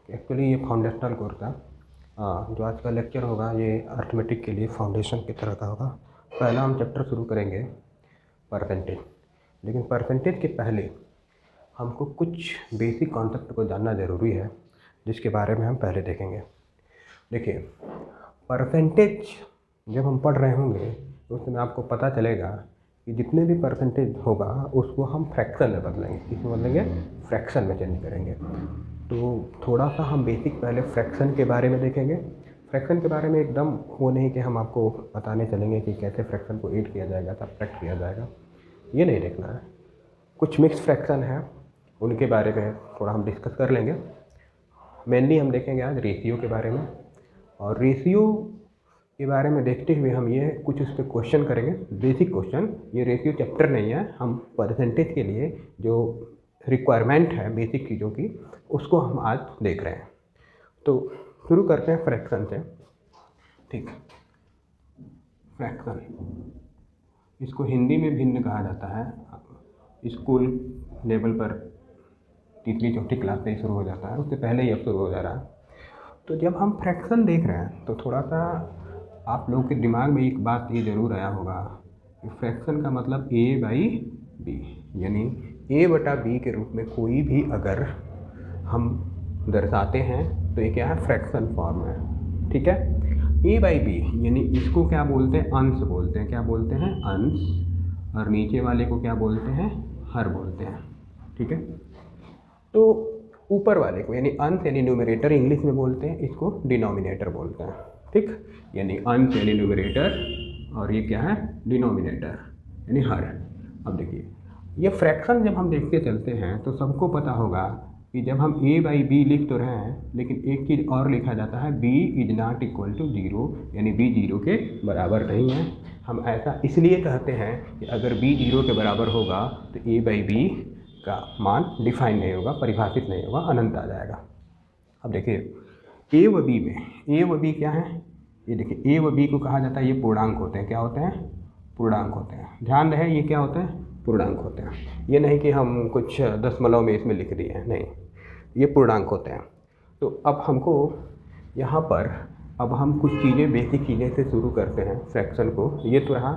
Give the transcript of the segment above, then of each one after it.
Actually ये foundational course था। जो आज का लेक्चर होगा ये अर्थमेटिक के लिए फाउंडेशन की तरह का होगा। पहला हम चैप्टर शुरू करेंगे परसेंटेज, लेकिन परसेंटेज के पहले हमको कुछ बेसिक कॉन्सेप्ट को जानना ज़रूरी है, जिसके बारे में हम पहले देखेंगे। देखिए, परसेंटेज जब हम पढ़ रहे होंगे तो उसमें आपको पता चलेगा कि जितने भी परसेंटेज होगा उसको हम फ्रैक्शन में बदलेंगे। किसमें बदलेंगे? फ्रैक्शन में चेंज करेंगे। तो थोड़ा सा हम बेसिक पहले फ्रैक्शन के बारे में देखेंगे। फ्रैक्शन के बारे में एकदम वो नहीं कि हम आपको बताने चलेंगे कि कैसे फ्रैक्शन को ऐड किया जाएगा, सब्ट्रैक्ट किया जाएगा, ये नहीं देखना है। कुछ मिक्स फ्रैक्शन है, उनके बारे में थोड़ा हम डिस्कस कर लेंगे। मेनली हम देखेंगे आज रेशियो के बारे में, और रेशियो के बारे में देखते हुए हम ये कुछ उस पर क्वेश्चन करेंगे, बेसिक क्वेश्चन। ये रेशियो चैप्टर नहीं है, हम परसेंटेज के लिए जो रिक्वायरमेंट है बेसिक चीज़ों की उसको हम आज देख रहे हैं। तो शुरू करते हैं फ्रैक्शन से। ठीक, फ्रैक्शन, इसको हिंदी में भिन्न कहा जाता है। स्कूल लेवल पर तीसरी चौथी क्लास से ही शुरू हो जाता है, उससे पहले ही अब शुरू हो जा रहा है। तो जब हम फ्रैक्शन देख रहे हैं तो थोड़ा सा आप लोगों के दिमाग में एक बात ये ज़रूर आया होगा कि फ्रैक्शन का मतलब a बाई बी, यानी a बटा बी के रूप में कोई भी अगर हम दर्शाते हैं तो ये क्या है? फ्रैक्शन फॉर्म है। ठीक है, a बाई बी यानी इसको क्या बोलते हैं? अंश बोलते हैं। क्या बोलते हैं? अंश। और नीचे वाले को क्या बोलते हैं? हर बोलते हैं। ठीक है, तो ऊपर वाले को यानी अंश यानी न्यूमरेटर इंग्लिश में बोलते हैं, इसको डिनोमिनेटर बोलते हैं। ठीक, यानी अंश यानी न्यूमरेटर और ये क्या है? डिनोमिनेटर यानी हर। अब देखिए, ये फ्रैक्शन जब हम देखते चलते हैं तो सबको पता होगा कि जब हम a बाई बी लिख तो रहे हैं, लेकिन एक चीज़ और लिखा जाता है, b is not equal to zero, यानी b जीरो के बराबर नहीं है। हम ऐसा इसलिए कहते हैं कि अगर b जीरो के बराबर होगा तो a बाई बी का मान डिफाइन नहीं होगा, परिभाषित नहीं होगा, अनंत आ जाएगा। अब देखिए, a व b में a व b क्या है? ये देखिए, a व b को कहा जाता है, ये पूर्णांक होते हैं। क्या होते हैं? पूर्णांक होते हैं। ध्यान रहे, ये क्या होते हैं? पूर्णांक होते हैं। ये नहीं कि हम कुछ दशमलव में इसमें लिख दिए हैं, नहीं, ये पूर्णांक होते हैं। तो अब हमको यहाँ पर अब हम कुछ चीज़ें बेसिक चीज़ें से शुरू करते हैं फ्रैक्शन को। ये तो रहा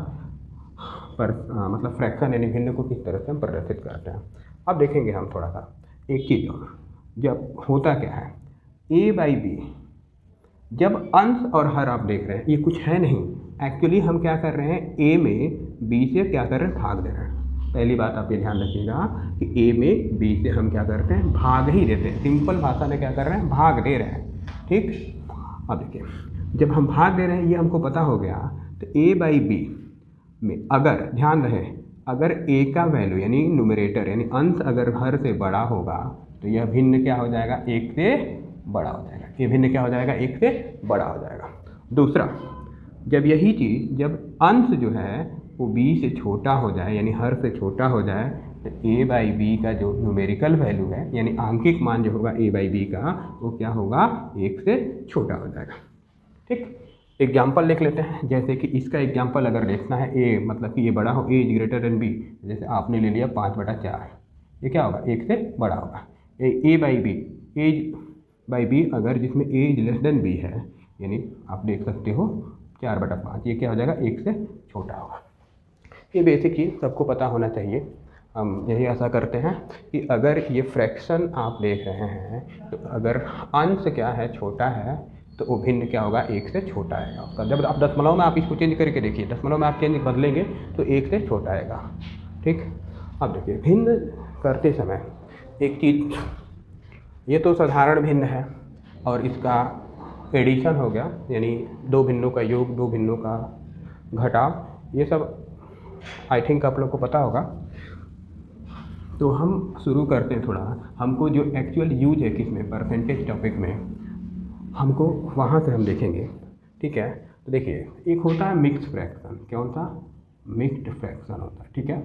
पर मतलब फ्रैक्शन यानी भिन्न को किस तरह से हम प्रदर्शित करते हैं। अब देखेंगे हम थोड़ा सा एक चीज़ और, जब होता क्या है a बाई बी, जब अंश और हर आप देख रहे हैं, ये कुछ है नहीं, एक्चुअली हम क्या कर रहे हैं? a में b से क्या कर रहे हैं? भाग दे रहे हैं। पहली बात आप ये ध्यान रखिएगा कि a में b से हम क्या करते हैं? भाग ही देते हैं। सिंपल भाषा में क्या कर रहे हैं? भाग दे रहे हैं। ठीक, अब देखिए, जब हम भाग दे रहे हैं ये हमको पता हो गया, तो a बाई बी में अगर ध्यान रहे, अगर a का वैल्यू यानी न्यूमरेटर यानी अंश अगर हर से बड़ा होगा तो यह भिन्न क्या हो जाएगा? एक से बड़ा हो जाएगा। ये भिन्न क्या हो जाएगा? एक से बड़ा हो जाएगा। दूसरा, जब यही चीज़ जब अंश जो है वो b से छोटा हो जाए यानी हर से छोटा हो जाए तो a बाई बी का जो न्यूमेरिकल वैल्यू है यानी आंकिक मान जो होगा a बाई बी का, वो क्या होगा? एक से छोटा हो जाएगा। ठीक, एग्जाम्पल लिख लेते हैं। जैसे कि इसका एग्जाम्पल अगर देखना है, a मतलब कि ये बड़ा हो, a is greater than b, जैसे आपने ले लिया 5/4, ये क्या होगा? एक से बड़ा होगा। a by B, as by B अगर जिसमें a is less than b है, यानी आप देख सकते हो 4/5, ये क्या हो जाएगा? एक से छोटा होगा। ये बेसिक चीज़ सबको पता होना चाहिए। हम यही आशा करते हैं कि अगर ये फ्रैक्शन आप देख रहे हैं तो अगर अंश क्या है? छोटा है, तो वो भिन्न क्या होगा? एक से छोटा आएगा उसका। जब आप दशमलव में आप इसको चेंज करके देखिए, दशमलव में आप चेंज बदलेंगे तो एक से छोटा आएगा। ठीक, अब देखिए, भिन्न करते समय एक चीज़, ये तो साधारण भिन्न है और इसका एडिशन हो गया, यानी दो भिन्नों का योग, दो भिन्नों का घटाव, ये सब आई थिंक आप लोग को पता होगा। तो हम शुरू करते हैं थोड़ा, हमको जो एक्चुअल यूज है किसमें? परसेंटेज टॉपिक में, हमको वहाँ से हम देखेंगे। ठीक है, तो देखिए, एक होता है मिक्स्ड फ्रैक्शन। क्या होता है? मिक्स्ड फ्रैक्शन होता है। ठीक है,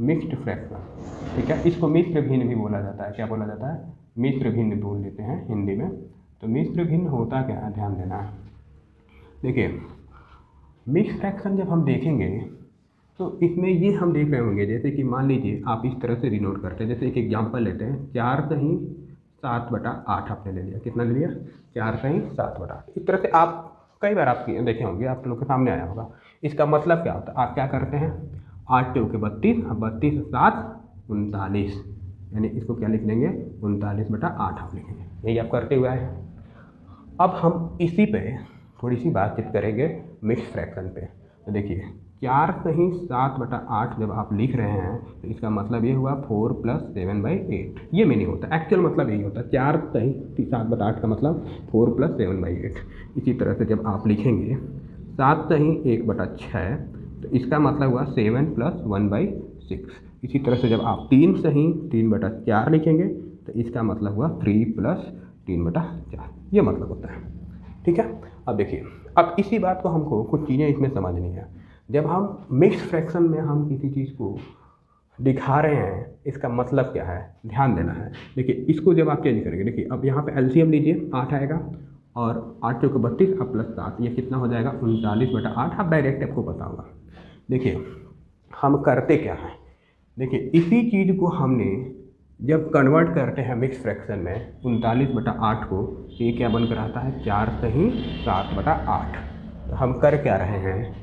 मिक्स्ड फ्रैक्शन। ठीक है, इसको मिश्र भिन्न भी बोला जाता है। क्या बोला जाता है? मिश्र भिन्न बोल देते हैं हिंदी में। तो मिश्र भिन्न होता क्या है? ध्यान देना है। देखिए, मिक्स्ड फ्रैक्शन जब हम देखेंगे तो इसमें ये हम देख रहे होंगे, जैसे कि मान लीजिए आप इस तरह से डिनोट करते हैं। जैसे एक एग्जांपल लेते हैं, 4 सही 7/8 आपने ले लिया। कितना ले लिया? 4 सही 7/8। इस तरह से आप कई बार आप देखे होंगे, आप लोग के सामने आया होगा। इसका मतलब क्या होता है? आप क्या करते हैं, 8 चौके 32, अब 32 7 39, यानी इसको क्या लिख लेंगे, 39/8 आप लिखेंगे। यही आप करते हुए आए हैं। अब हम इसी पे थोड़ी सी बातचीत करेंगे मिक्स फ्रैक्शन पे। तो देखिए 4 सही 7/8 जब आप लिख रहे हैं तो इसका मतलब ये हुआ 4 + 7/8। ये मीनिंग होता है, एक्चुअल मतलब यही होता है। 4 सही 7/8 का मतलब 4 + 7/8। इसी तरह से जब आप लिखेंगे 7 सही 1/6 तो इसका मतलब हुआ 7 + 1/6। इसी तरह से जब आप 3 सही 3/4 लिखेंगे तो इसका मतलब हुआ 3 + 3/4। ये मतलब होता है, ठीक है। अब देखिए, अब इसी बात को हमको कुछ चीज़ें इसमें समझनी है। जब हम मिक्स फ्रैक्शन में हम किसी चीज़ को दिखा रहे हैं, इसका मतलब क्या है, ध्यान देना है। देखिए इसको जब आप चेंज करेंगे, देखिए अब यहाँ पे एलसीएम लीजिए, 8 आएगा और 8 चौके 32 अब प्लस 7, ये कितना हो जाएगा 39/8। आप डायरेक्ट आपको पता होगा। देखिए हम करते क्या हैं, देखिए इसी चीज़ को हमने जब कन्वर्ट करते हैं मिक्स फ्रैक्शन में 39/8 को, ये क्या बनकर आता है 4 सही 7/8। तो हम कर क्या रहे हैं,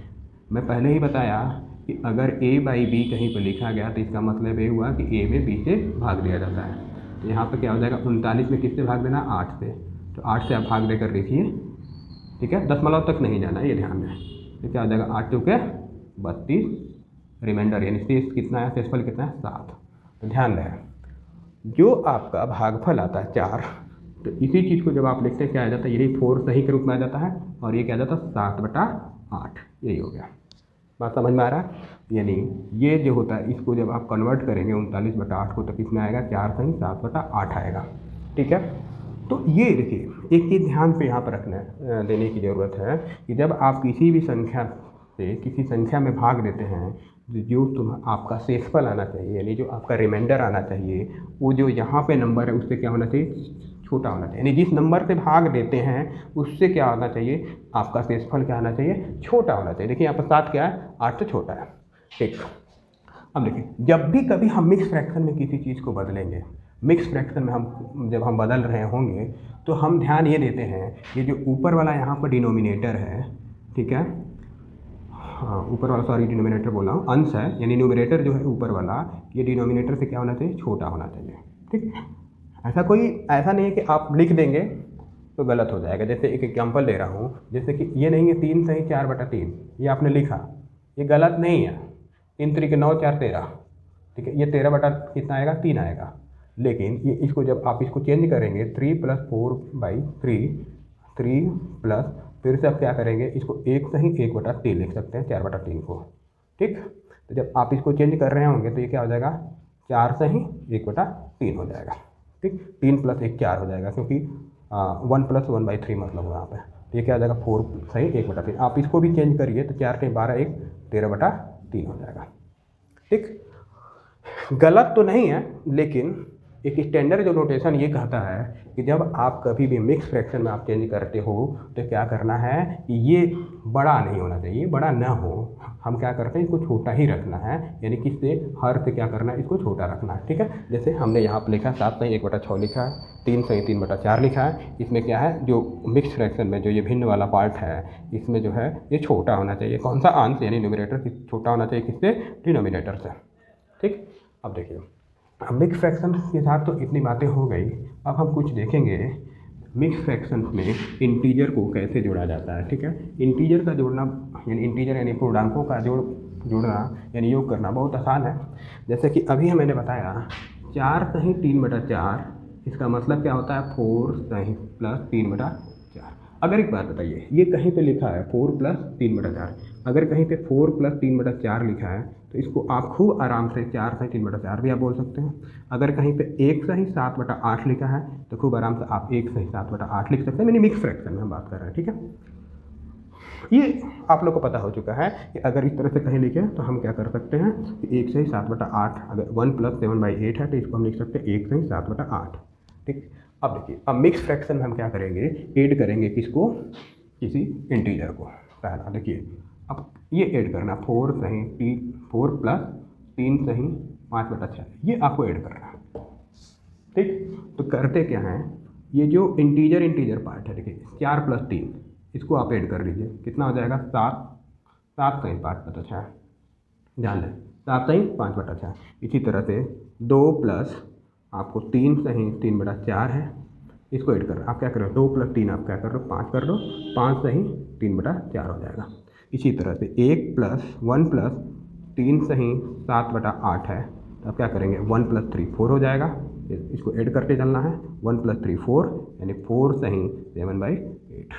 मैं पहले ही बताया कि अगर a/b कहीं पर लिखा गया तो इसका मतलब ये हुआ कि a में b से भाग दिया जाता है। तो यहाँ पर क्या हो जाएगा, 39 में किससे भाग देना, 8 से। तो 8 से आप भाग देकर देखिए, ठीक है, दशमलव तक नहीं जाना, ये ध्यान में। तो क्या हो जाएगा 8 चौके 32, रिमाइंडर यानी शेष कितना है, शेषफल कितना है 7। तो ध्यान रहे जो आपका भागफल आता है 4, तो इसी चीज़ को जब आप लिखते हैं क्या आ जाता है, यही 4 सही के रूप में आ जाता है और ये क्या आ जाता है 7/8। यही हो गया, बात समझ में आ रहा है। यानी ये जो होता है इसको जब आप कन्वर्ट करेंगे 39/8 को तो किसमें आएगा, 4 सही 7/8 आएगा, ठीक है। तो ये देखिए एक चीज़ ध्यान पे यहाँ पर रखना देने की ज़रूरत है कि जब आप किसी भी संख्या से किसी संख्या में भाग देते हैं, जो आपका शेषफल आना चाहिए, यानी जो आपका रिमाइंडर आना चाहिए, वो जो यहाँ पे नंबर है उससे क्या होना चाहिए, छोटा होना चाहिए। यानी जिस नंबर से भाग देते हैं उससे क्या होना चाहिए, आपका शेषफल क्या होना चाहिए, छोटा होना चाहिए। देखिए यहाँ पर 7 क्या है, 8 से छोटा है, ठीक। अब देखिए जब भी कभी हम मिक्स फ्रैक्शन में किसी चीज़ को बदलेंगे, मिक्स फ्रैक्शन में हम जब हम बदल रहे होंगे तो हम ध्यान ये देते हैं, ये जो ऊपर वाला यहाँ पर डिनोमिनेटर है, ठीक है, हाँ ऊपर वाला, सॉरी डिनोमिनेटर बोल रहा हूँ, अंश है, यानी न्यूमरेटर जो है ऊपर वाला, ये डिनोमिनेटर से क्या होना चाहिए, छोटा होना चाहिए, ठीक। ऐसा नहीं है कि आप लिख देंगे तो गलत हो जाएगा। जैसे एक एग्जांपल दे रहा हूँ, जैसे कि ये नहीं है 3 सही 4/3, ये आपने लिखा, ये गलत नहीं है। 3 3 9 4 13, ठीक है, ये 13 बटा कितना आएगा, 3 आएगा। लेकिन ये इसको जब आप इसको चेंज करेंगे 3 + 4/3, 3 प्लस, फिर से आप क्या करेंगे, इसको 1 सही 1/3 लिख सकते हैं, 4/3 को, ठीक। तो जब आप इसको चेंज कर रहे होंगे तो ये क्या हो जाएगा, 4 सही 1/3 हो जाएगा, ठीक। 3 + 1 4 हो जाएगा, क्योंकि 1 + 1/3 मतलब हुआ यहाँ पे। तो ये क्या हो जाएगा 4 सही 1/3। आप इसको भी चेंज करिए तो 4 के 12 1 13/3 हो जाएगा, ठीक। गलत तो नहीं है, लेकिन एक स्टैंडर्ड जो नोटेशन ये कहता है कि जब आप कभी भी मिक्स फ्रैक्शन में आप चेंज करते हो तो क्या करना है, ये बड़ा नहीं होना चाहिए, बड़ा ना हो, हम क्या करते हैं इसको छोटा ही रखना है, यानी किससे, हर से क्या करना है, इसको छोटा रखना है, ठीक है। जैसे हमने यहाँ पर लिखा 7 सही 1/6 लिखा है, 3 सही 3/4 लिखा है। इसमें क्या है, जो मिक्स फ्रैक्शन में जो ये भिन्न वाला पार्ट है, इसमें जो है ये छोटा होना चाहिए। कौन सा, अंश, यानी न्यूमरेटर छोटा होना चाहिए किससे, डिनोमिनेटर से, ठीक। अब देखिए मिक्स फ्रैक्शन के साथ तो इतनी बातें हो गई। अब हम कुछ देखेंगे मिक्स फ्रैक्शन में इंटीजर को कैसे जोड़ा जाता है, ठीक है। इंटीजर का जोड़ना यानी इंटीजर यानी पूर्णांकों का जोड़ना यानी योग करना बहुत आसान है। जैसे कि अभी मैंने बताया 4 सही 3/4, इसका मतलब क्या होता है 4 सही + 3/4। अगर एक बात बताइए, ये कहीं पे लिखा है 4 + 3/4, अगर कहीं पे 4 + 3/4 लिखा है तो इसको आप खूब आराम से 4 सही 3/4 भी आप बोल सकते हैं। अगर कहीं पे 1 सही 7/8 लिखा है तो खूब आराम से आप 1 सही 7/8 लिख सकते हैं। मैंने मिक्स फ्रैक्शन में हम बात कर रहे हैं, ठीक है। ये आप लोग को पता हो चुका है कि अगर इस तरह से कहीं लिखे तो हम क्या कर सकते हैं कि 1 सही 7/8, अगर 1 + 7/8 है तो इसको हम लिख सकते हैं 1 सही 7/8, ठीक। अब देखिए अब मिक्स फ्रैक्शन में हम क्या करेंगे, ऐड करेंगे किसको, किसी इंटीजर को। पहला देखिए, अब ये ऐड करना 4 + 3 सही 5/6, ये आपको ऐड करना है। ठीक। तो करते क्या है, ये जो इंटीजर पार्ट है, देखिए 4 + 3, इसको आप ऐड कर लीजिए, कितना हो जाएगा 7, 7 सही 5/6, ध्यान दें 7 सही 5/6। इसी तरह से 2 प्लस आपको 3 सही 3/4 है, इसको ऐड कर रहे हो, आप क्या कर रहे हो 2 + 3 आप क्या कर रहे हो 5 कर लो, 5 सही 3/4 हो जाएगा। इसी तरह से 1 + 1 + 3 सही 7/8 है, तो आप क्या करेंगे 1 + 3 4 हो जाएगा, इसको ऐड करते चलना है, 1 + 3 4 यानी 4 सही 7/8।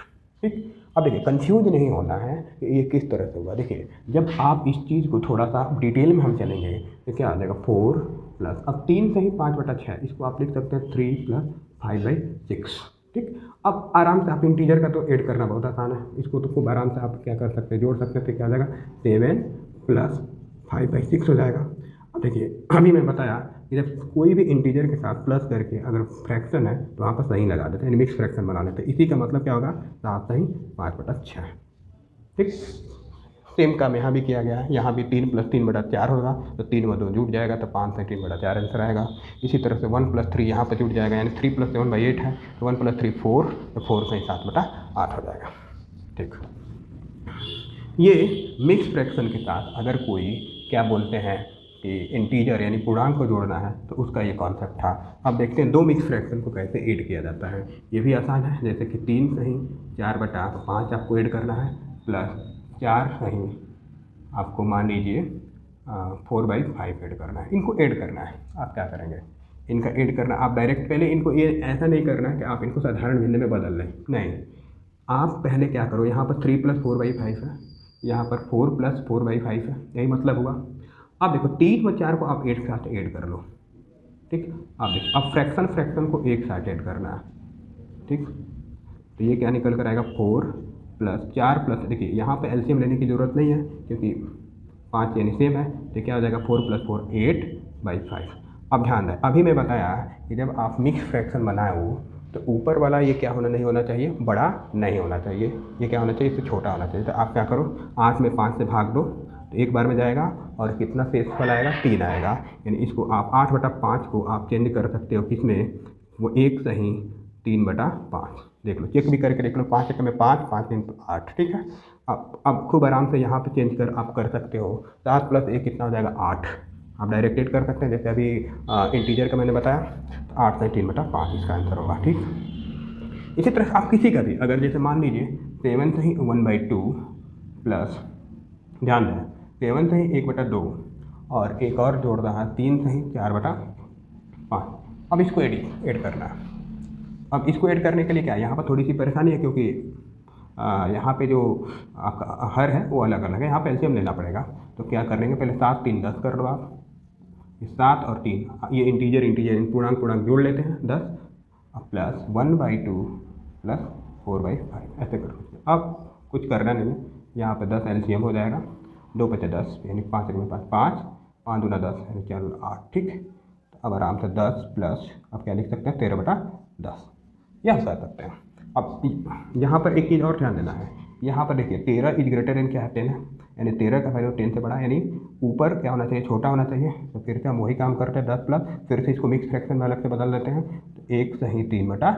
ठीक। अब देखिए कंफ्यूज नहीं होना है कि ये किस तरह से होगा। देखिए जब आप इस चीज़ को थोड़ा सा डिटेल में हम चलेंगे तो क्या आ जाएगा 4 प्लस, अब 3 सही 5/6, इसको आप लिख सकते हैं 3 + 5/6। ठीक। अब आराम से आप इंटीजर का तो ऐड करना बहुत आसान है, इसको तो खूब आराम से आप क्या कर सकते हैं जोड़ सकते हैं, तो क्या आ जाएगा 7 + 5/6 हो जाएगा। अब देखिए अभी मैं बताया कि जब कोई भी इंटीजर के साथ प्लस करके अगर फ्रैक्शन है तो वहाँ पर सही लगा देते हैं, यानी मिक्स फ्रैक्शन बना लेते हैं। इसी का मतलब क्या होगा 7 सही 5/6। ठीक। सेम काम यहाँ भी किया गया है, यहाँ भी 3 + 3/4 होगा, तो 3 में 2 जुट जाएगा, तो 5 सही 3/4 आंसर आएगा। इसी तरह से 1 + 3 यहाँ पर जुट जाएगा, यानी 3 + 7/8 है, तो 1 + 3 4, तो 4 सही 7/8 हो जाएगा। ठीक। ये मिक्स फ्रैक्शन के साथ अगर कोई क्या बोलते हैं कि इंटीजर यानी पूर्णांक को जोड़ना है तो उसका ये कॉन्सेप्ट था। अब देखते हैं 2 मिक्स फ्रैक्शन को कैसे ऐड किया जाता है। ये भी आसान है, जैसे कि 3 सही 4/5 आपको ऐड करना है, प्लस 4 सही आपको मान लीजिए 4/5 ऐड करना है। इनको ऐड करना है, आप क्या करेंगे इनका ऐड करना, आप डायरेक्ट पहले इनको ये ऐसा नहीं करना है कि आप इनको साधारण भिन्न में बदल लें, नहीं, आप पहले क्या करो, यहाँ पर 3 + 4/5 है, यहाँ पर 4 + 4/5 है, यही मतलब हुआ। अब देखो 3 व 4 को आप एक साथ ऐड कर लो। ठीक। अब देखो अब फ्रैक्शन को एक साथ ऐड करना है। ठीक। तो ये क्या निकल कर आएगा 4 + 4 + देखिए यहाँ पे एलसीएम लेने की ज़रूरत नहीं है क्योंकि 5 यानी सेम है, तो क्या हो जाएगा 4 + 4 8/5। अब ध्यान दें अभी मैं बताया कि जब आप मिक्स फ्रैक्शन बनाओ तो ऊपर वाला ये क्या होना नहीं होना चाहिए, बड़ा नहीं होना चाहिए, ये क्या होना चाहिए इससे छोटा होना चाहिए। तो आप क्या करो 8 में 5 से भाग दो, तो एक बार में जाएगा और कितना शेषफल आएगा 3 आएगा, यानी इसको आप 8/5 को आप चेंज कर सकते हो किसमें, वो 1 सही 3/5। देख लो चेक भी करके देख लो, 5 1 में 5, 5 3 8। ठीक है। अब खूब आराम से यहाँ पे चेंज कर आप कर सकते हो, 7 + 1 कितना हो जाएगा 8, आप डायरेक्ट ऐड कर सकते हैं, जैसे अभी इंटीजर का मैंने बताया, तो 8 सही 3/5 इसका आंसर होगा। ठीक। इसी तरह आप किसी का भी अगर जैसे मान लीजिए 7 सही 1/2 प्लस, ध्यान दें 7 सही 1/2 और एक और जोड़ रहा है 3 सही 4/5। अब इसको ऐड करना है। अब इसको ऐड करने के लिए क्या है, यहाँ पर थोड़ी सी परेशानी है क्योंकि यहाँ पे जो आपका हर है वो अलग अलग है, यहाँ पे एलसीएम लेना पड़ेगा। तो क्या करेंगे पहले 7 3 10 कर लो आप, 7 और 3 ये इंटीजर पूर्णांक जोड़ लेते हैं 10, अब प्लस 1/2 प्लस 4/5 ऐसे कर सकते हैं। अब कुछ करना नहीं है, यहाँ पे 10 एलसीएम हो जाएगा, 2 × 10 यानी 5 × 5 5, 5 दूना 10 यानी 4 8। ठीक। तो अब आराम से 10 प्लस अब क्या लिख सकते हैं 13/10, यह कर सकते हैं। अब यहाँ पर एक चीज़ और ध्यान देना है, यहाँ पर देखिए 13 इज ग्रेटर देन क्या है 10 है, यानी 13 का वैल्यू 10 से बड़ा, यानी ऊपर क्या होना चाहिए छोटा होना चाहिए। तो फिर से हम वही काम करते हैं 10 प्लस, फिर से इसको मिक्स फ्रैक्शन में अलग से बदल देते हैं, तो 1 सही 3/10।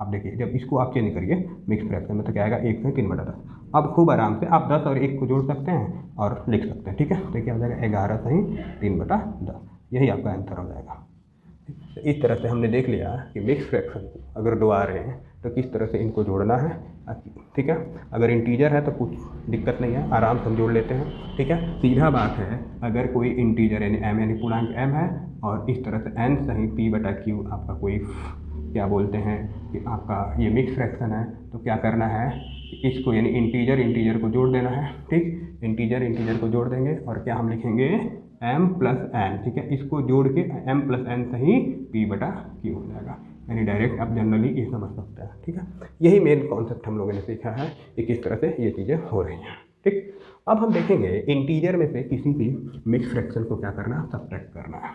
अब देखिए जब इसको आप चेंज करिए मिक्स फ्रैक्शन में तो क्या आएगा 1 सही 3/10। अब खूब आराम से आप 10 और 1 को जोड़ सकते हैं और लिख सकते हैं। ठीक है। तो क्या हो जाएगा 11 सही 3/10, यही आपका आंसर हो जाएगा। तो इस तरह से हमने देख लिया कि मिक्स फ्रैक्शन अगर 2 आ रहे हैं तो किस तरह से इनको जोड़ना है। ठीक है। अगर इंटीजर है तो कुछ दिक्कत नहीं है, आराम से हम जोड़ लेते हैं। ठीक है। सीधा बात है अगर कोई इंटीजर यानी m यानी पूर्णांक m है और इस तरह से n सही p/q आपका कोई क्या बोलते हैं कि आपका ये मिक्स फ्रैक्शन है, तो क्या करना है कि इसको यानी इंटीजर को जोड़ देना है। ठीक। इंटीजर को जोड़ देंगे और क्या हम लिखेंगे m + n। ठीक है। इसको जोड़ के m + n सही p/q हो जाएगा, यानी डायरेक्ट आप जनरली ये समझ सकते हैं। ठीक है। यही मेन कॉन्सेप्ट हम लोगों ने सीखा है कि किस तरह से ये चीज़ें हो रही हैं। ठीक। अब हम देखेंगे इंटीजर में से किसी भी मिक्स फ्रैक्शन को क्या करना है, सब्ट्रैक्ट करना है।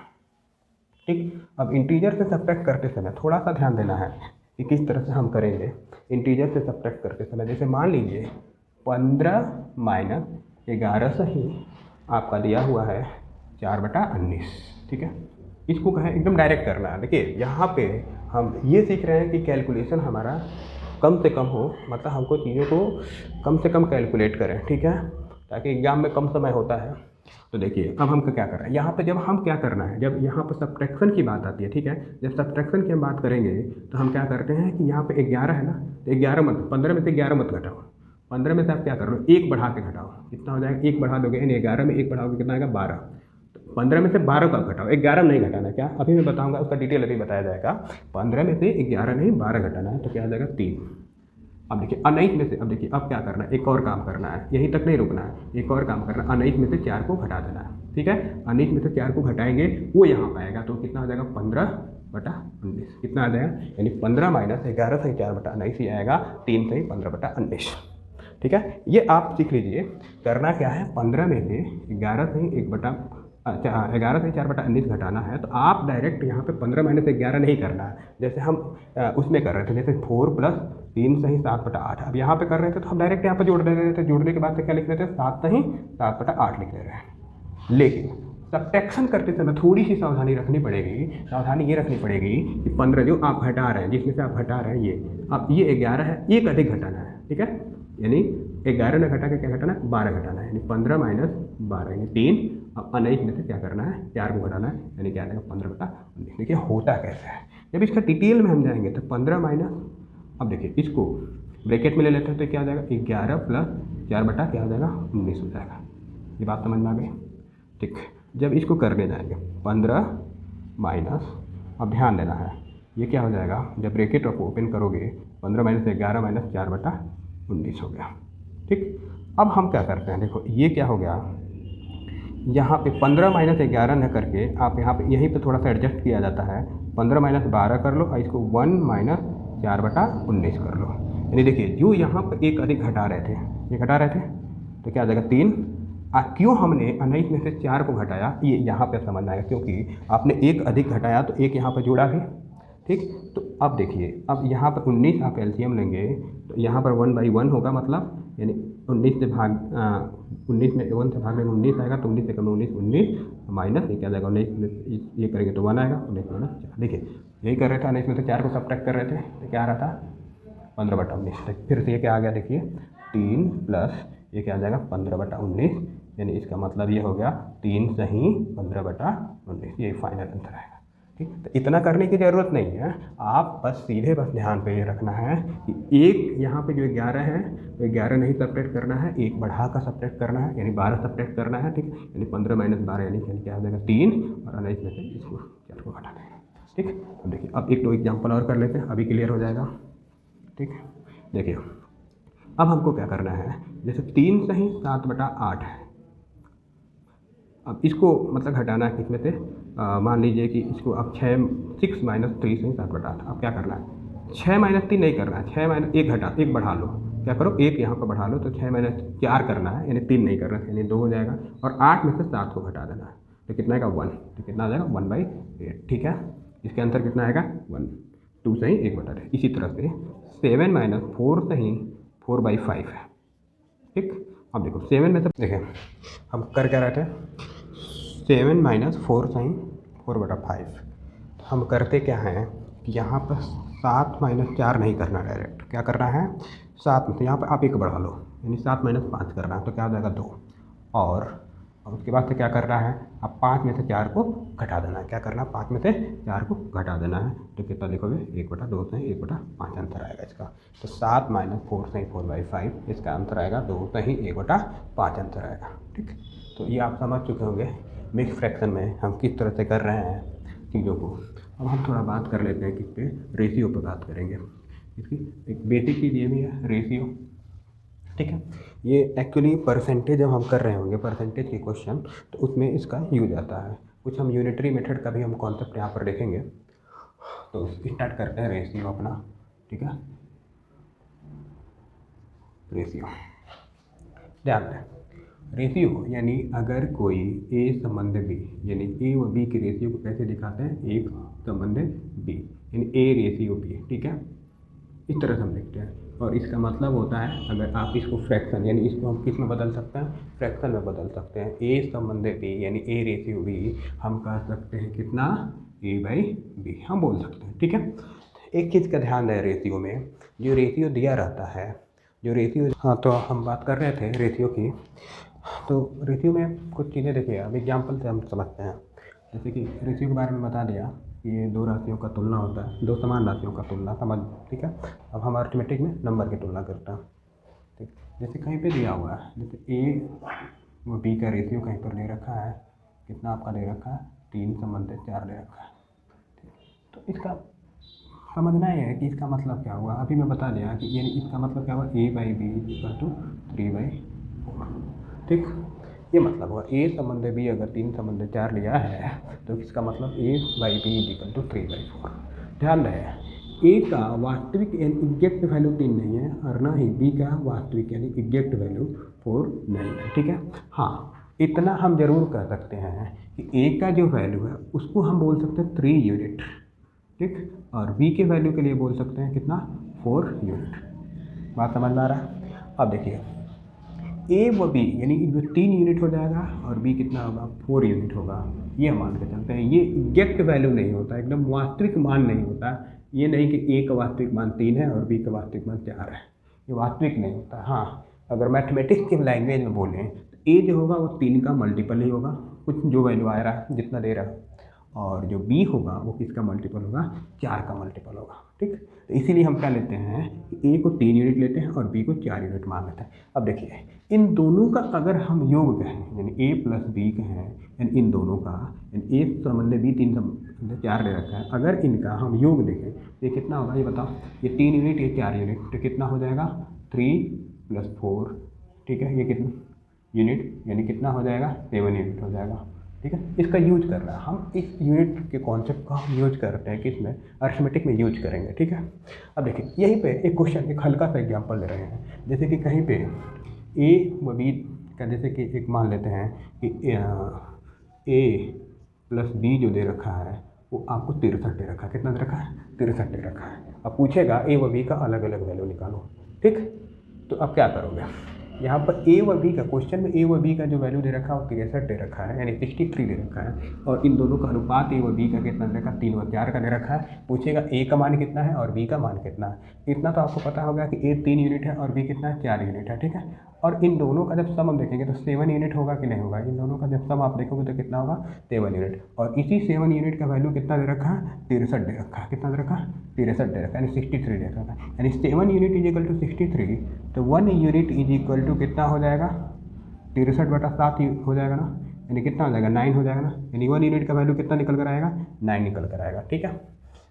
ठीक। अब इंटीजर से सब्ट्रैक्ट करते समय थोड़ा सा ध्यान देना है कि किस तरह से हम करेंगे। इंटीजर से सब्ट्रैक्ट करते समय जैसे मान लीजिए 15 - 11 सही आपका दिया हुआ है 4/19। ठीक है। इसको कहें एकदम डायरेक्ट करना है। देखिए यहाँ पे हम ये सीख रहे हैं कि कैलकुलेशन हमारा कम से कम हो, मतलब हमको चीज़ों को कम से कम कैलकुलेट करें, ठीक है, ताकि एग्ज़ाम में कम समय होता है। तो देखिए अब हमको क्या करना है, यहाँ पे जब हम क्या करना है, जब यहाँ पर सब्ट्रैक्शन की बात आती है, ठीक है, जब सब्ट्रैक्शन की हम बात करेंगे तो हम क्या करते हैं कि यहाँ पे 11 है ना, तो 11 मत 15 में से 11 मत घटाओ, 15 में से आप क्या कर रहे हो, एक बढ़ा के घटाओ, कितना हो जाएगा, एक बढ़ा दोगे यानी 11 में एक बढ़ाओगे कितना आएगा 12। 15 में से 12 का घटाओ, 11 नहीं घटाना, क्या अभी मैं बताऊंगा, उसका डिटेल अभी बताया जाएगा। 15 में से 11 नहीं 12 घटाना है, तो क्या आ जाएगा 3। अब देखिए 19 में से, अब देखिए अब क्या करना है, एक और काम करना है, यहीं तक नहीं रुकना है, एक और काम करना है, 19 में से 4 को घटा देना है, ठीक है। 19 में से 4 को घटाएंगे वो यहाँ पर आएगा, तो कितना आ जाएगा 15/19, कितना आ जाएगा, यानी 15 माइनस 11 से 4/19 ही आएगा, 3 से 15/19, ठीक है। ये आप सीख लीजिए करना क्या है, 15 में से 11 से 11 से 4/19 घटाना है, तो आप डायरेक्ट यहाँ पे 15 माइनस 11 नहीं करना है, जैसे हम उसमें कर रहे थे, जैसे 4 + 3 सही 7/8, अब यहाँ पे कर रहे थे तो हम डायरेक्ट यहाँ पे जोड़ दे रहे थे, जोड़ने के बाद से क्या लिख रहे थे, 7 सही 7/8 लिख ले रहे हैं। लेकिन सब्ट्रैक्शन करते समय थोड़ी सी सावधानी रखनी पड़ेगी, सावधानी ये रखनी पड़ेगी कि 15 जो आप घटा रहे हैं, जिसमें से आप घटा रहे हैं ये, अब ये 11 है, एक अधिक घटाना है, ठीक है, यानी 11 में घटा के क्या घटाना है, 12 घटाना है, यानी 15 माइनस 12 यानी 3। अब 19 में से क्या करना है, 4 को घटाना है, यानी क्या आएगा 15/19। देखिए होता कैसे है, जब इसका डिटेल में हम जाएंगे तो 15 माइनस, अब देखिए इसको ब्रैकेट में ले लेते हैं तो क्या आ जाएगा, 11 + 4 क्या आ जाएगा 19 हो जाएगा। ये बात समझ में आ गई, ठीक। जब इसको करने जाएंगे 15 माइनस, अब ध्यान देना है ये क्या हो जाएगा, जब ब्रैकेट आप ओपन करोगे 15 माइनस 11 माइनस 4/19 हो गया, ठीक। अब हम क्या करते हैं, देखो ये क्या हो गया, यहाँ पे 15 माइनस 11 न करके आप यहाँ पे यहीं पे थोड़ा सा एडजस्ट किया जाता है, 15 माइनस 12 कर लो और इसको 1 माइनस 4/19 कर लो, यानी देखिए जो यहाँ पर एक अधिक घटा रहे थे, ये घटा रहे थे तो क्या आ जाएगा 3। क्यों हमने 19 में से 4 को घटाया, ये यहाँ पे समझना है, क्योंकि आपने एक अधिक घटाया तो एक यहाँ पर जोड़ा भी, ठीक। तो अब देखिए अब यहाँ पर 19 आप एलसीएम लेंगे तो यहाँ पर 1/1 होगा, मतलब यानी 19 में 1 से भाग में 19 आएगा, तो 19 से कम 19 माइनस ये क्या जाएगा 19 ये करेंगे तो 1 आएगा, 19 माइनस 4। देखिए यही कर रहे थे, 19 में से 4 को सब्ट्रैक्ट कर रहे थे तो क्या आ रहा था 15/19। फिर से ये क्या आ गया, देखिए 3 प्लस ये क्या आ जाएगा 15/19, यानी इसका मतलब ये हो गया 3 सही 15/19, ये फाइनल आंसर आएगा, ठीक। तो इतना करने की ज़रूरत नहीं है, आप बस सीधे बस ध्यान पे ये रखना है कि एक यहाँ पे जो 11 है तो 11 नहीं सब्ट्रैक्ट करना है, एक बढ़ा का सब्ट्रैक्ट करना है, यानी 12 सब्ट्रैक्ट करना है, ठीक। यानी 15 माइनस 12 यानी क्या हो जाएगा 3 और 19 में से इसको 4 को घटा देंगे, ठीक। अब देखिए अब एक दो एग्जाम्पल और कर लेते हैं, अभी क्लियर हो जाएगा, ठीक। देखिए अब हमको क्या करना है, जैसे 3 सही 7/8 है, अब इसको मतलब घटाना है किसमें से, मान लीजिए कि इसको अब 6 माइनस 3 सही 7/8, अब क्या करना है 6 माइनस 3 नहीं करना है, 6 माइनस 1 बढ़ा लो, क्या करो 1 यहाँ पर बढ़ा लो, तो 6 माइनस 4 करना है, यानी 3 नहीं करना है, यानी 2 हो जाएगा, और 8 में से 7 को घटा देना है, तो कितना आएगा 1, तो कितना आ जाएगा 1/8, ठीक है। इसके अंदर कितना आएगा 1, 2 सही 1/8। इसी तरह से 7 माइनस 4 सही 4/5 है, ठीक। अब देखो 7 में से देखिए हम कर क्या रहे थे, 7 माइनस 4 साइन 4/5, हम करते क्या हैं कि यहाँ पर 7 माइनस 4 नहीं करना, डायरेक्ट क्या करना है 7 में से यहाँ पर आप 1 बढ़ा लो, यानी 7 माइनस 5 करना है, तो क्या हो जाएगा 2, और उसके बाद से क्या करना है, अब 5 में से 4 को घटा देना है, क्या करना है 5 में से 4 को घटा देना है, तो कितना लिखोगे 1/2 से 1/5 आंसर आएगा इसका। तो 7 माइनस 4 से 4/5 इसका आंसर आएगा 2 से 1/5 आंसर आएगा, ठीक। तो ये आप समझ चुके होंगे मिक्स फ्रैक्शन में हम किस तरह से कर रहे हैं चीज़ों को। अब हम थोड़ा बात कर लेते हैं किस पे, रेशियो पे बात करेंगे। इसकी एक बेसिक चीज़ ये भी है रेशियो, ठीक है। ये एक्चुअली परसेंटेज जब हम कर रहे होंगे परसेंटेज के क्वेश्चन, तो उसमें इसका यूज आता है। कुछ हम यूनिटरी मेथड का भी हम कॉन्सेप्ट यहाँ पर देखेंगे। तो स्टार्ट करते हैं रेशियो अपना, ठीक है। रेशियो ध्यान दें, रेशियो यानी अगर कोई ए संबंध बी, यानी ए व बी के रेशियो को कैसे दिखाते हैं, एक संबंध बी यानी ए रेशियो बी, ठीक है। इस तरह से हम देखते हैं और इसका मतलब होता है अगर आप इसको फ्रैक्शन यानी इसको हम किस में बदल सकते हैं, फ्रैक्शन में बदल सकते हैं। ए संबंधित बी यानी ए रेशियो बी हम कह सकते हैं कितना, ए बाई बी हम बोल सकते हैं। ठीक है, एक चीज़ का ध्यान है रेशियो में, जो रेशियो दिया रहता है, जो रेशियो, हाँ तो हम बात कर रहे थे रेशियो की, तो रेशियो में कुछ चीज़ें देखिए, अब एग्जाम्पल से हम समझते हैं। जैसे कि रेशियो के बारे में बता दिया कि ये दो राशियों का तुलना होता है, दो समान राशियों का तुलना समझ। ठीक है, अब हम अर्थमेटिक में नंबर की तुलना करते हैं। ठीक, जैसे कहीं पे दिया हुआ है, जैसे ए व बी का रेशियो कहीं पर दे रखा है, कितना आपका दे रखा है, 3 संबंधित 4 दे रखा है। तो इसका समझना ही है कि इसका मतलब क्या हुआ। अभी मैं बता दिया कि यानी इसका मतलब क्या हुआ, ए बाई बी इक्वल टू 3/4। ठीक, ये मतलब हुआ ए संबंध बी अगर 3 संबंध 4 लिया है तो इसका मतलब ए बाई बी इक्वल टू 3/4। ध्यान रहे ए का वास्तविक यानी एग्जैक्ट वैल्यू 3 नहीं है और ना ही बी का वास्तविक यानी एग्जैक्ट वैल्यू 4 नहीं है। ठीक है, हाँ इतना हम जरूर कह सकते हैं कि ए का जो वैल्यू है उसको हम बोल सकते हैं 3 यूनिट। ठीक, और बी के वैल्यू के लिए बोल सकते हैं कितना, 4 यूनिट। बात समझ में आ रहा है। अब देखिए ए व बी यानी जो 3 यूनिट हो जाएगा और बी कितना होगा, 4 यूनिट होगा। ये हम मान के चलते हैं, ये एग्जैक्ट वैल्यू नहीं होता, एकदम वास्तविक मान नहीं होता। ये नहीं कि ए का वास्तविक मान 3 है और बी का वास्तविक मान 4 है, ये वास्तविक नहीं होता। हाँ अगर मैथमेटिक्स की लैंग्वेज में बोलें तो ए जो होगा वो 3 का मल्टीपल ही होगा, कुछ जो वैल्यू आ रहा है जितना दे रहा है, और जो बी होगा वो किसका मल्टीपल होगा, 4 का मल्टीपल होगा। ठीक, तो इसीलिए हम क्या लेते हैं, ए को 3 यूनिट लेते हैं और बी को 4 यूनिट मान लेते हैं। अब देखिए इन दोनों का अगर हम योग कहें यानी ए प्लस बी कहें, यानी इन दोनों का, यानी ए संबंध बी 3 संबंध 4 ले रखा है, अगर इनका हम योग देखें तो ये कितना होगा, ये बताओ, ये 3 यूनिट ये 4 यूनिट, तो कितना हो जाएगा 3 + 4। ठीक है, ये कितना यूनिट यानी कितना हो जाएगा, 7 यूनिट हो जाएगा। ठीक है, इसका यूज कर रहा है, हम इस यूनिट के कॉन्सेप्ट का हम यूज करते हैं किस में, अर्थमेटिक में यूज करेंगे। ठीक है, अब देखिए यहीं पे एक क्वेश्चन, एक हल्का सा एग्जांपल दे रहे हैं। जैसे कि कहीं पे ए व बी का, जैसे कि एक मान लेते हैं कि ए प्लस बी जो दे रखा है वो आपको 63 दे रखा है। कितना दे रखा है, 63 दे रखा है। अब पूछेगा ए व बी का अलग अलग वैल्यू निकालो। ठीक, तो अब क्या करोगे, यहाँ पर ए व बी का क्वेश्चन में ए व बी का जो वैल्यू दे रखा है वो 63 दे रखा है, यानी 63 दे रखा है, और इन दोनों का अनुपात ए व बी का कितना दे रखा है, 3 व 4 का दे रखा है। पूछेगा ए का मान कितना है और बी का मान कितना है। इतना तो आपको पता होगा कि ए 3 यूनिट है और बी कितना है, 4 यूनिट है। ठीक है, और इन दोनों का जब सम हम देखेंगे तो 7 यूनिट होगा कि नहीं होगा, इन दोनों का जब सम आप देखोगे तो कितना होगा, 7 यूनिट, और इसी 7 यूनिट का वैल्यू कितना दे रखा है, 63 दे रखा है। कितना दे रखा है, 63 दे रखा है, यानी 63 दे रखा है, यानी 7 यूनिट इज इक्वल टू 63, तो 1 यूनिट इज इक्वल टू कितना हो जाएगा, 63/7 हो जाएगा ना, यानी कितना हो जाएगा, 9 हो जाएगा ना, यानी 1 यूनिट का वैल्यू कितना निकल कर आएगा, 9 निकल कर आएगा। ठीक है,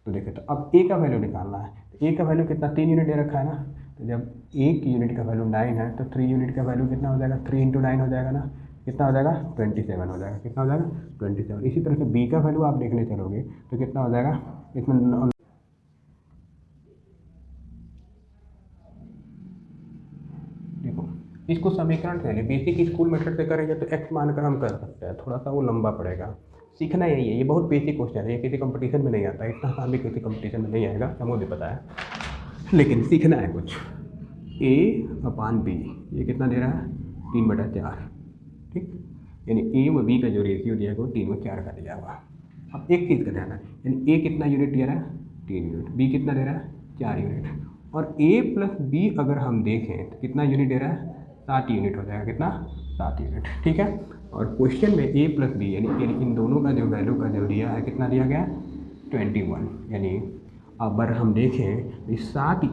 तो देखिए तो अब ए का वैल्यू निकालना है, तो ए का वैल्यू कितना, 3 यूनिट दे रखा है ना, तो जब एक यूनिट का वैल्यू 9 है तो 3 यूनिट का वैल्यू कितना हो जाएगा, 3 × 9 हो जाएगा ना, कितना हो जाएगा, 27 हो जाएगा। कितना हो जाएगा, 27। इसी तरह से बी का वैल्यू आप देखने चलोगे तो कितना हो जाएगा, इसमें देखो इसको समीकरण से बेसिक स्कूल मेथड से करेंगे तो एक्स मानकर हम कर सकते हैं, थोड़ा सा वो लंबा पड़ेगा। सीखना यही है, ये बहुत बेसिक क्वेश्चन है, ये किसी कंपटीशन में नहीं आता, इतना आसान भी किसी कंपटीशन में नहीं आएगा, हमें भी पता है, लेकिन सीखना है कुछ। A/B ये कितना दे रहा है, 3/4। ठीक, यानी ए व बी का जो रेशियो दिया गया वो 3 व 4 का दिया हुआ। अब एक चीज़ का ध्यान है, यानी ए कितना यूनिट दे रहा है, 3 यूनिट, बी कितना दे रहा है, 4 यूनिट, और ए प्लस बी अगर हम देखें तो कितना यूनिट दे रहा है, 7 यूनिट हो जाएगा। कितना, 7 यूनिट। ठीक है, और क्वेश्चन में ए प्लस बी यानी इन दोनों का जो वैल्यू का जो दिया है, कितना दिया गया, 21, यानी अगर हम देखें इस 7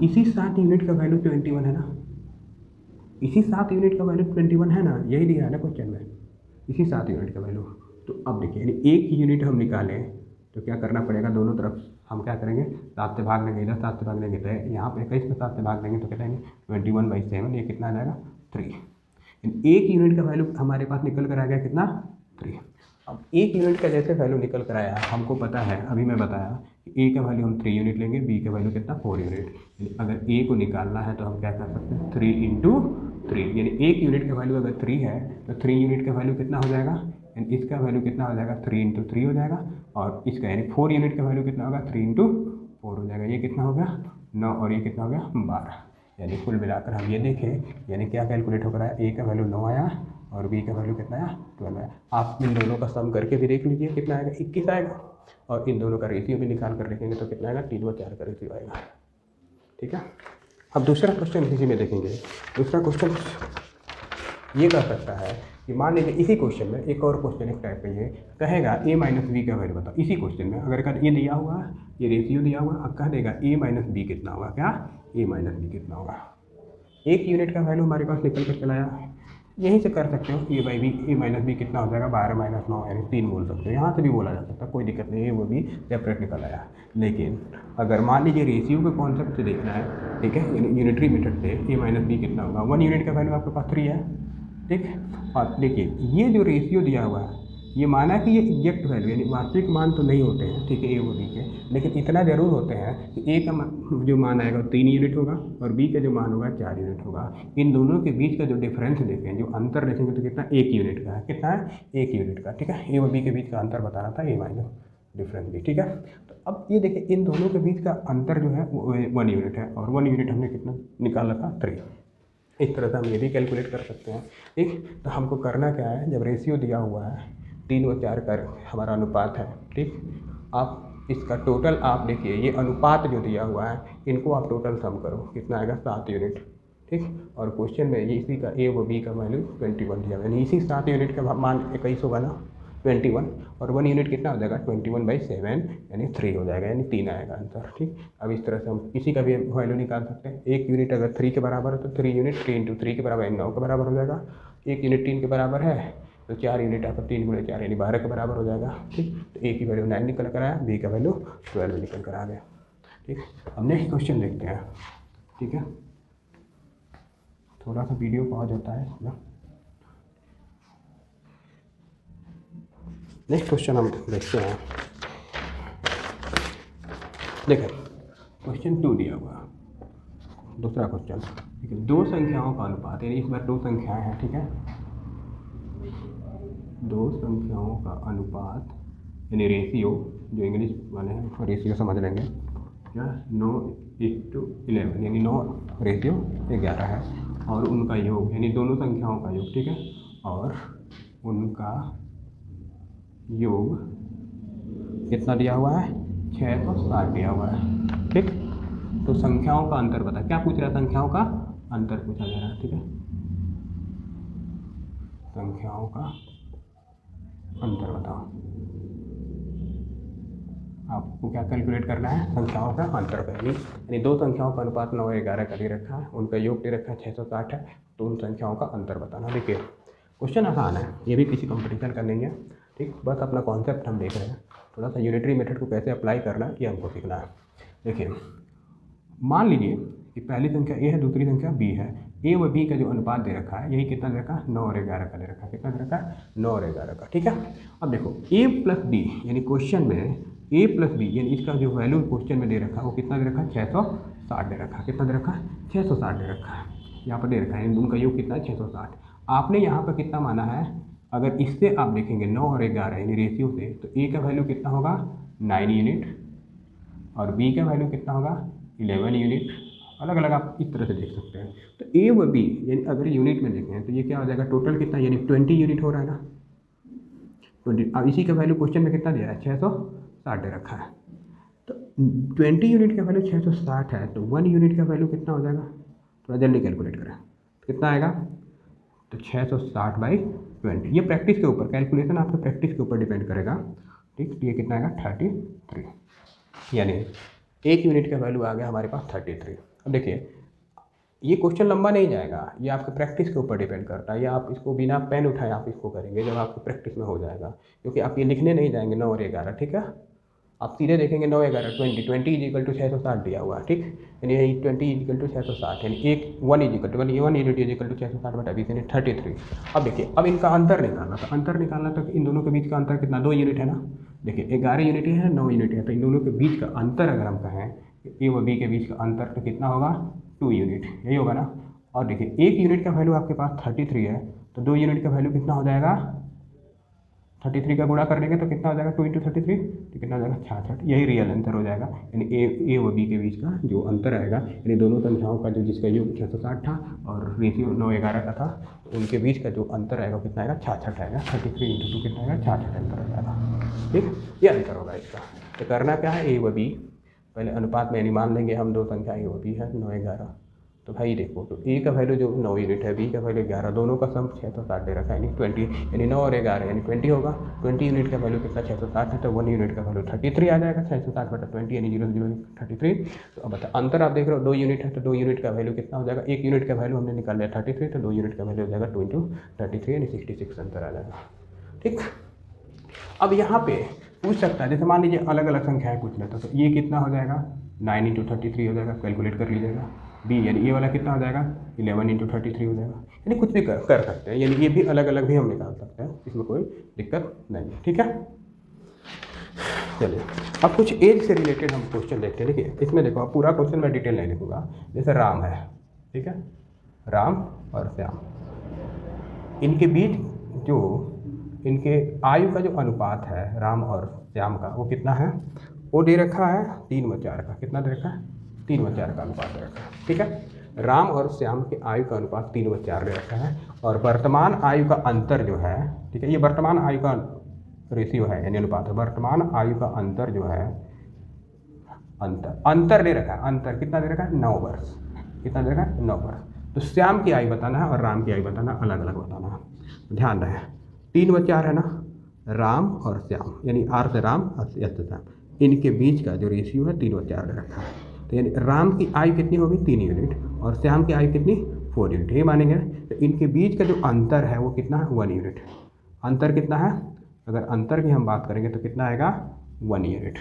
यूनिट का वैल्यू 21 है ना, इसी 7 यूनिट का वैल्यू 21 है ना, यही दिया है ना क्वेश्चन में, इसी 7 यूनिट का वैल्यू। तो अब देखिए यानी एक यूनिट हम निकालें तो क्या करना पड़ेगा, दोनों तरफ हम क्या करेंगे, 7 से भाग देंगे, इधर 7 से भाग देंगे, तो यहाँ पे 21 में 7 से भाग देंगे तो क्या कहेंगे, 21/7, ये कितना आ जाएगा, 3। एक यूनिट का वैल्यू हमारे पास निकल कर आ गया कितना, 3। अब एक यूनिट का जैसे वैल्यू निकल कर आया, हमको पता है, अभी मैं बताया कि ए का वैल्यू हम 3 यूनिट लेंगे, बी का वैल्यू कितना, 4 यूनिट, यानी अगर ए को निकालना है तो हम क्या कर सकते हैं, 3 × 3, यानी एक यूनिट का वैल्यू अगर 3 है तो 3 यूनिट का वैल्यू कितना हो जाएगा, यानी इसका वैल्यू कितना हो जाएगा, 3 × 3 हो जाएगा, और इसका यानी 4 यूनिट का वैल्यू कितना होगा, 3 × 4 हो जाएगा। ये कितना हो गया, 9, और ये कितना हो गया, 12। यानी कुल मिलाकर हम ये देखें यानी क्या कैलकुलेट हो रहा है, ए का वैल्यू 9 आया और बी का वैल्यू कितना आया 12 आया। आप इन दोनों का सम करके भी देख लीजिए कितना आएगा, 21 आएगा। और इन दोनों का रेशियो भी निकाल कर देखेंगे तो कितना आएगा, 3/4 का रेशियो आएगा। ठीक है। अब दूसरा क्वेश्चन इसी में देखेंगे। दूसरा क्वेश्चन ये कर सकता है कि मान लीजिए इसी क्वेश्चन में एक और क्वेश्चन इस टाइप का ये कहेगा a माइनस बी का वैल्यू बताओ। इसी क्वेश्चन में अगर ये दिया हुआ है, ये रेशियो दिया हुआ, अब कह देगा a माइनस बी कितना होगा, क्या a माइनस बी कितना होगा। 1 यूनिट का वैल्यू हमारे पास निकल कर चला आया। यहीं से कर सकते हो a माइनस बी कितना हो जाएगा, 12 माइनस 9 यानी 3 बोल सकते हो। यहाँ से भी बोला जा सकता है, कोई दिक्कत नहीं है, वो भी सेपरेट निकल आया। लेकिन अगर मान लीजिए रेशियो के कॉन्सेप्ट से देखना है, ठीक है, यूनिटरी मेथड से a माइनस बी कितना होगा, 1 यूनिट का वैल्यू आपके पास 3 है। ठीक। और देखिए ये जो रेशियो दिया हुआ है ये माना कि ये एग्जैक्ट वैल्यू यानी वास्तविक मान तो नहीं होते हैं, ठीक है, ए और बी के, लेकिन इतना ज़रूर होते हैं कि ए का जो मान आएगा 3 यूनिट होगा और बी का जो मान होगा 4 यूनिट होगा। इन दोनों के बीच का जो डिफरेंस देखें, जो अंतर देखेंगे तो कितना, 1 यूनिट का है। कितना है, 1 यूनिट का। ठीक है, ए और बी के बीच का अंतर बताना था, ए माइनस डिफरेंस बी। ठीक है। तो अब ये देखिए इन दोनों के बीच का अंतर जो है वो 1 यूनिट है और 1 यूनिट हमने कितना निकाला था, 3। इस तरह से हम ये भी कैलकुलेट कर सकते हैं। ठीक। तो हमको करना क्या है, जब रेशियो दिया हुआ है 3/4 का हमारा अनुपात है, ठीक, आप इसका टोटल आप देखिए ये अनुपात जो दिया हुआ है इनको आप टोटल सम करो, कितना आएगा, 7 यूनिट। ठीक। और क्वेश्चन में ये इसी का ए व बी का वैल्यू 21 दिया यानी इसी 7 यूनिट का मान 21 होगा ना, 21, और 1 यूनिट कितना हो जाएगा, 21/7 यानी 3 हो जाएगा, यानी 3 आएगा आंसर। ठीक। अब इस तरह से हम किसी का भी वैल्यू निकाल सकते हैं। 1 यूनिट अगर 3 के बराबर है तो 3 यूनिट 3 × 3 के बराबर 9 के बराबर हो जाएगा। 1 यूनिट 3 के बराबर है तो 4 यूनिट आपका 3 × 4 यानी 12 के बराबर हो जाएगा। ठीक। तो ए की वैल्यू 9 निकल कर आया, बी का वैल्यू 12 निकल कर आ गया। ठीक। अब नेक्स्ट क्वेश्चन देखते हैं। ठीक है, थोड़ा सा वीडियो पॉज होता है ना। नेक्स्ट क्वेश्चन हम देखते हैं। देखें क्वेश्चन 2 दिया हुआ, दूसरा क्वेश्चन। ठीक है, 2 संख्याओं का अनुपात, यानी इस बार 2 संख्याएं हैं। ठीक है, 2 संख्याओं का अनुपात यानी रेशियो, जो इंग्लिश वाले हैं रेशियो समझ लेंगे क्या, 9:11 यानी 9 रेशियो 11 है, और उनका योग यानी दोनों संख्याओं का योग। ठीक है, और उनका योग कितना दिया हुआ है, 660 दिया हुआ है। ठीक। तो संख्याओं का अंतर बता, क्या पूछ रहा है, संख्याओं का अंतर पूछा जा रहा है। ठीक है, संख्याओं का अंतर बताओ। आपको क्या कैलकुलेट करना है, संख्याओं का अंतर का, यानी 2 संख्याओं का अनुपात 9:11 का दे रखा है, उनका योग दे रखा है 660 है, तो उन संख्याओं का अंतर बताना। देखिए क्वेश्चन आसान है, ये भी किसी कंपटीशन का नहीं है। ठीक, बस अपना कॉन्सेप्ट हम देख रहे हैं, थोड़ा सा यूनिटरी मेथड को कैसे अप्लाई करना है ये हमको सीखना है। देखिए मान लीजिए कि पहली संख्या ए है, दूसरी संख्या बी है। ए व बी का जो अनुपात दे रखा है, यही कितना दे रखा है, 9 और 11 का दे रखा है। कितना दे रखा है, 9 और 11 का। ठीक है, अब देखो ए प्लस बी यानी क्वेश्चन में ए प्लस बी यानी इसका जो वैल्यू क्वेश्चन में दे रखा है वो कितना दे रखा है, 660 दे रखा है। कितना दे रखा है, 660 दे रखा है, यहाँ पर दे रखा है। उनका योग कितना है, 660। आपने यहाँ पर कितना माना है, अगर इससे आप देखेंगे 9 और 11 यानी रेशियो से, तो ए का वैल्यू कितना होगा, 9 यूनिट, और बी का वैल्यू कितना होगा, 11 यूनिट। अलग अलग आप इस तरह से देख सकते हैं। तो ए व बी यानी अगर यूनिट में देखें तो ये क्या हो जाएगा, टोटल कितना, यानी 20 यूनिट हो रहा है ना, 20। अब इसी का वैल्यू क्वेश्चन में कितना दिया है, 660 दे रखा है। तो 20 यूनिट का वैल्यू 660 है, तो 1 यूनिट का वैल्यू कितना हो जाएगा, थोड़ा जल्दी कैलकुलेट करें, कितना आएगा, तो 660/20। ये प्रैक्टिस के ऊपर, कैलकुलेशन आपके प्रैक्टिस के ऊपर डिपेंड करेगा। ठीक, ये कितना आएगा, 33, यानी 1 यूनिट का वैल्यू आ गया हमारे पास 33। अब देखिए ये क्वेश्चन लंबा नहीं जाएगा, ये आपके प्रैक्टिस के ऊपर डिपेंड करता है। या आप इसको बिना पेन उठाए आप इसको करेंगे जब आपकी प्रैक्टिस में हो जाएगा, क्योंकि आप ये लिखने नहीं जाएंगे 9 और 11। ठीक है, आप सीधे देखेंगे 9 11 20 20 = 660 दिया हुआ है। ठीक, यानी 20 = 660 यानी 1 यूनिट 660/20 यानी 33। अब देखिए अब इनका अंतर निकालना था, अंतर निकालना था इन दोनों के बीच का अंतर कितना, 2 यूनिट है ना। देखिए 11 यूनिट है, 9 यूनिट है, तो इन दोनों के बीच का अंतर अगर हम कहें ए व बी के बीच का अंतर तो कितना होगा, 2 यूनिट, यही होगा ना। और देखिए 1 यूनिट का वैल्यू आपके पास 33 है, तो 2 यूनिट का वैल्यू कितना हो जाएगा, 33 का गुणा कर देंगे तो कितना हो जाएगा 2 इंटू 33 तो कितना हो जाएगा 66। यही रियल आंसर हो जाएगा, यानी ए व बी के बीच का जो अंतर आएगा, यानी दोनों संख्याओं का जो जिसका योग 660 था और रेशियो 9:11 का था, तो उनके बीच का जो अंतर आएगा कितना आएगा 66 आएगा। 33 इंटू 2 कितना आएगा 66 अंतर हो जाएगा। ठीक, ये अंतर होगा इसका। तो करना क्या है, ए व बी पहले अनुपात में यानी मान लेंगे हम दो संख्या ए व बी है 9:11। तो भाई देखो, तो ए का वैल्यू जो 9 यूनिट है, बी का वैल्यू 11, दोनों का सम 660 दे रखा है, यानी 20, यानी 9 और 11 यानी 20 होगा। 20 यूनिट का वैल्यू कितना 660 है, तो 1 यूनिट का वैल्यू 33 आ जाएगा। 660/20 यानी 0.033। तो अब बता अंतर आप देख रहे हो 2 यूनिट है, तो 2 यूनिट का वैल्यू कितना हो जाएगा, 1 यूनिट का वैल्यू हमने निकाल लिया 33, तो 2 यूनिट का वैल्यू हो जाएगा 2 इंटू 33 यानी 66 अंतर आ जाएगा। ठीक, अब यहाँ पे पूछ सकता है, जैसे मान लीजिए अलग अलग संख्याएं पूछ लेता, तो ये कितना हो जाएगा 9 इंटू 33 हो जाएगा, कैलकुलेट कर लीजिएगा। बी यानी ये वाला कितना हो जाएगा 11 इंटू 33 हो जाएगा, यानी कुछ भी कर सकते हैं, यानी ये भी अलग अलग भी हम निकाल सकते हैं, इसमें कोई दिक्कत नहीं है। ठीक है, चलिए अब कुछ एज से रिलेटेड हम क्वेश्चन देखते हैं। देखिए इसमें देखो, अब पूरा क्वेश्चन मैं डिटेल नहीं लिखूँगा। जैसे राम है, ठीक है, राम और श्याम, इनके बीच जो इनके आयु का जो अनुपात है राम और श्याम का, वो कितना है, वो दे रखा है 3/4 का। कितना दे रखा है 3/4 का अनुपात दे रखा है। ठीक है, राम और श्याम के आयु का अनुपात 3/4 दे रखा है, और वर्तमान आयु का अंतर जो है, ठीक है, ये वर्तमान आयु का रेशियो है यानी अनुपात है। वर्तमान आयु का अंतर जो है, अंतर दे रखा है, अंतर कितना दे रखा है 9 वर्ष। कितना दे रखा है 9 वर्ष। तो श्याम की आयु बताना है और राम की आयु बताना, अलग अलग बताना है। ध्यान रहे 3/4 है ना, राम और श्याम यानी आर से राम और एस से श्याम, इनके बीच का जो रेशियो है 3/4 दे रखा है। तो यानी राम की आयु कितनी होगी 3 यूनिट और श्याम की आयु कितनी 4 यूनिट, ये मानेंगे। तो इनके बीच का जो अंतर है वो कितना है 1 यूनिट। अंतर कितना है, अगर अंतर की हम बात करेंगे तो कितना आएगा 1 यूनिट।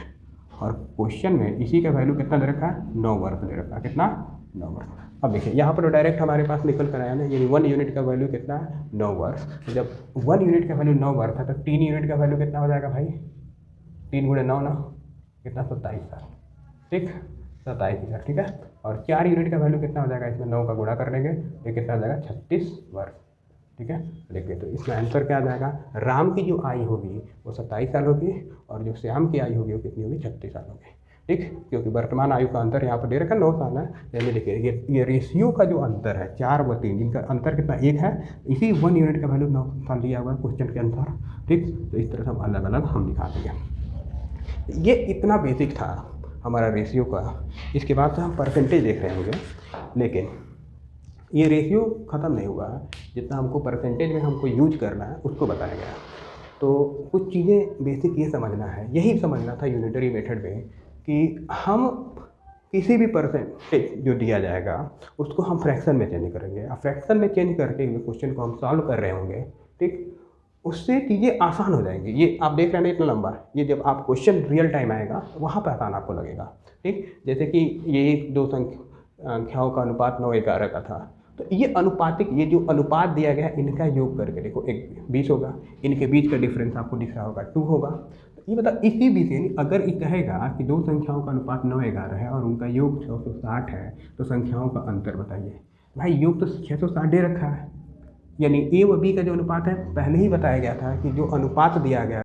और क्वेश्चन में इसी का वैल्यू कितना दे रखा है 9 वर्ष दे रखा है। कितना 9 वर्ष। अब देखिए यहाँ पर डायरेक्ट हमारे पास निकल कर आया ना, यानी 1 यूनिट का वैल्यू कितना है 9 वर्ष। तो जब 1 यूनिट का वैल्यू 9 वर्ष है तो 3 यूनिट का वैल्यू कितना हो जाएगा भाई, 3 × 9 ना कितना 27 साल। ठीक, 27 साल। ठीक है, और 4 यूनिट का वैल्यू कितना हो जाएगा, इसमें 9 का गुणा कर देंगे तो कितना हो जाएगा 36 वर्ष। ठीक है, देखिए तो इसमें आंसर क्या आ जाएगा, राम की जो आयु होगी वो 27 साल होगी और जो श्याम की आयु होगी वो कितनी होगी 36 साल होगी। ठीक, क्योंकि वर्तमान आयु का अंतर यहाँ पर दे रखा 9 साल है। यानी देखिए ये रेशियो का जो अंतर है 4 व 3, जिनका अंतर कितना 1 है, इसी 1 यूनिट का वैल्यू 9 साल दिया हुआ है क्वेश्चन के अनुसार। ठीक, तो इस तरह से हम अलग अलग हम दिखा देंगे। ये इतना बेसिक था हमारा रेशियो का। इसके बाद से हम परसेंटेज देख रहे होंगे, लेकिन ये रेशियो ख़त्म नहीं हुआ है, जितना हमको परसेंटेज में हमको यूज करना है उसको बताया गया। तो कुछ चीज़ें बेसिक ये समझना है, यही समझना था यूनिटरी मेथड में, कि हम किसी भी परसेंटेज जो दिया जाएगा उसको हम फ्रैक्शन में चेंज करेंगे। अब फ्रैक्शन में चेंज करते हुए क्वेश्चन को हम सॉल्व कर रहे होंगे, ठीक, उससे चीज़ें आसान हो जाएंगी। ये आप देख रहे हैं इतना लंबा, ये जब आप क्वेश्चन रियल टाइम आएगा वहाँ पर आसान आपको लगेगा। ठीक, जैसे कि ये 2 संख्याओं का अनुपात 9:11 का था, तो ये अनुपातिक, ये जो अनुपात दिया गया है इनका योग करके देखो, एक 20 होगा, इनके बीच का डिफरेंस आपको दिख रहा होगा 2 होगा। तो ये बता इसी बीच यानी अगर ये कहेगा कि 2 संख्याओं का अनुपात 9:11 है और उनका योग 660 है, तो संख्याओं का अंतर बताइए। भाई योग तो 660 दे रखा है, यानी ए व बी का जो अनुपात है पहले ही बताया गया था कि जो अनुपात दिया गया